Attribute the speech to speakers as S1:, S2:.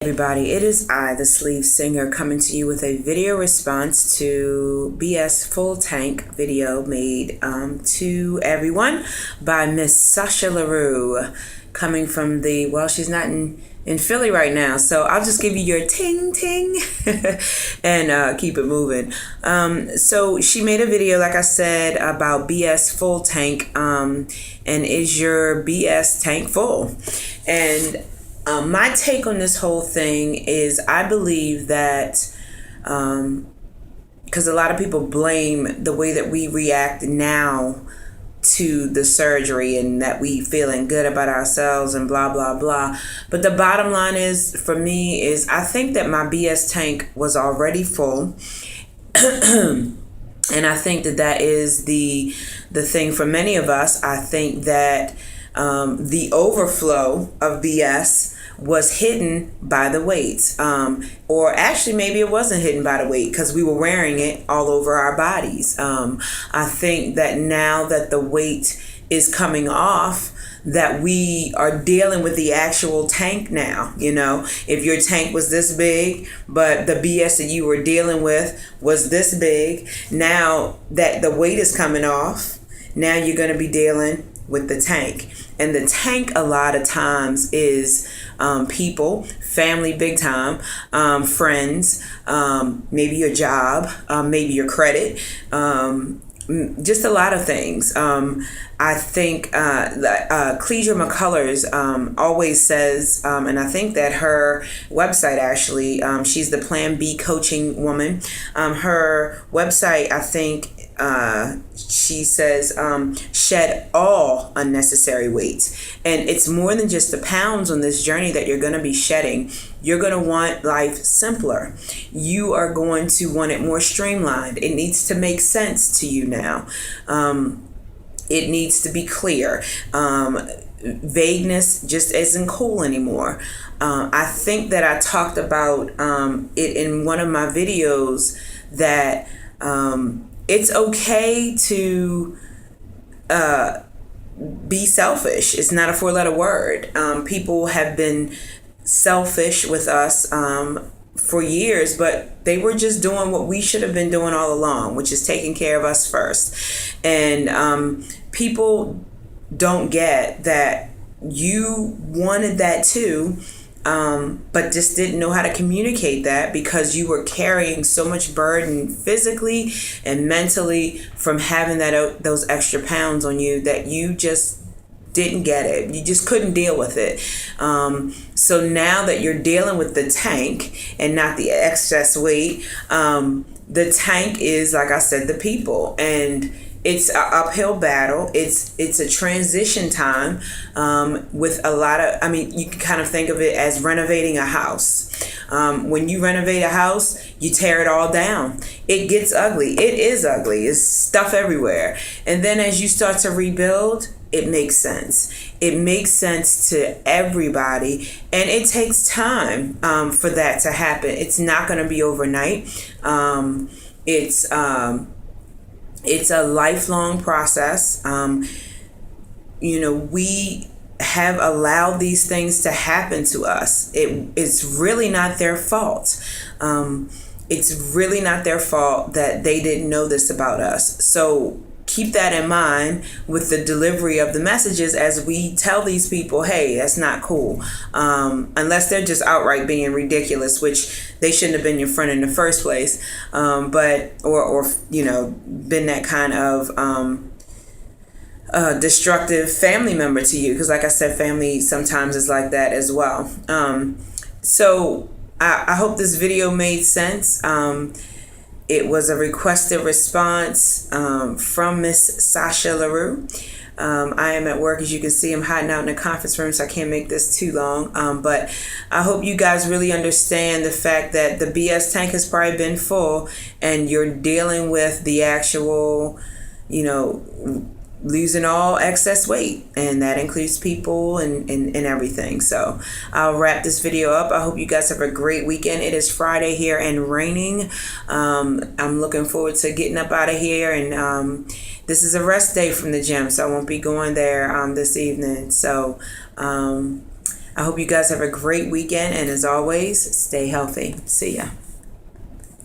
S1: Everybody, it is I, the Sleeve Singer, coming to you with a video response to BS FullTank video made to everyone by MsSashalarue, coming from the, well, she's not in Philly right now, so I'll just give you your ting ting and keep it moving. So she made a video, like I said, about BS FullTank, and is your BS tank full? And my take on this whole thing is I believe that, because a lot of people blame the way that we react now to the surgery and that we feeling good about ourselves and blah, blah, blah. But the bottom line is, for me, is I think that my BS tank was already full. And I think that that is the thing for many of us. I think that the overflow of BS was hidden by the weight, or actually maybe it wasn't hidden by the weight because we were wearing it all over our bodies. I think that now that the weight is coming off, that we are dealing with the actual tank now. You know, if your tank was this big, but the BS that you were dealing with was this big, now that the weight is coming off, now you're going to be dealing with the tank. And the tank a lot of times is people, family big time, friends, maybe your job, maybe your credit, just a lot of things. I think Clesia McCullers always says, and I think that her website actually, she's the Plan B coaching woman. Her website, I think, she says, shed all unnecessary weight. And it's more than just the pounds on this journey that you're going to be shedding. You're going to want life simpler. You are going to want it more streamlined. It needs to make sense to you now. It needs to be clear. Vagueness just isn't cool anymore. I think that I talked about it in one of my videos that it's okay to be selfish. It's not a four-letter word. People have been selfish with us for years, but they were just doing what we should have been doing all along, which is taking care of us first. And people don't get that you wanted that too, but just didn't know how to communicate that because you were carrying so much burden physically and mentally from having those extra pounds on you that you just didn't get it. You just couldn't deal with it. So now that you're dealing with the tank and not the excess weight, the tank is, like I said, the people. And it's an uphill battle. It's a transition time with a lot of, I mean, you can kind of think of it as renovating a house. When you renovate a house, you tear it all down. It gets ugly. It is ugly. It's stuff everywhere. And then as you start to rebuild, it makes sense. It makes sense to everybody. And it takes time for that to happen. It's not going to be overnight. It's a lifelong process. You know, we have allowed these things to happen to us. It's really not their fault. It's really not their fault that they didn't know this about us. So keep that in mind with the delivery of the messages as we tell these people, hey, that's not cool. Unless they're just outright being ridiculous, which they shouldn't have been your friend in the first place. But you know, been that kind of destructive family member to you. Because like I said, family sometimes is like that as well. So I hope this video made sense. It was a requested response from MsSashalarue. I am at work, as you can see. I'm hiding out in a conference room, so I can't make this too long. But I hope you guys really understand the fact that the BS tank has probably been full, and you're dealing with the actual, you know, losing all excess weight, and that includes people and everything. So I'll wrap this video up. I hope you guys have a great weekend. It is Friday here and raining. I'm looking forward to getting up out of here, and this is a rest day from the gym, so I won't be going there this evening. So I hope you guys have a great weekend. And as always, stay healthy. See ya.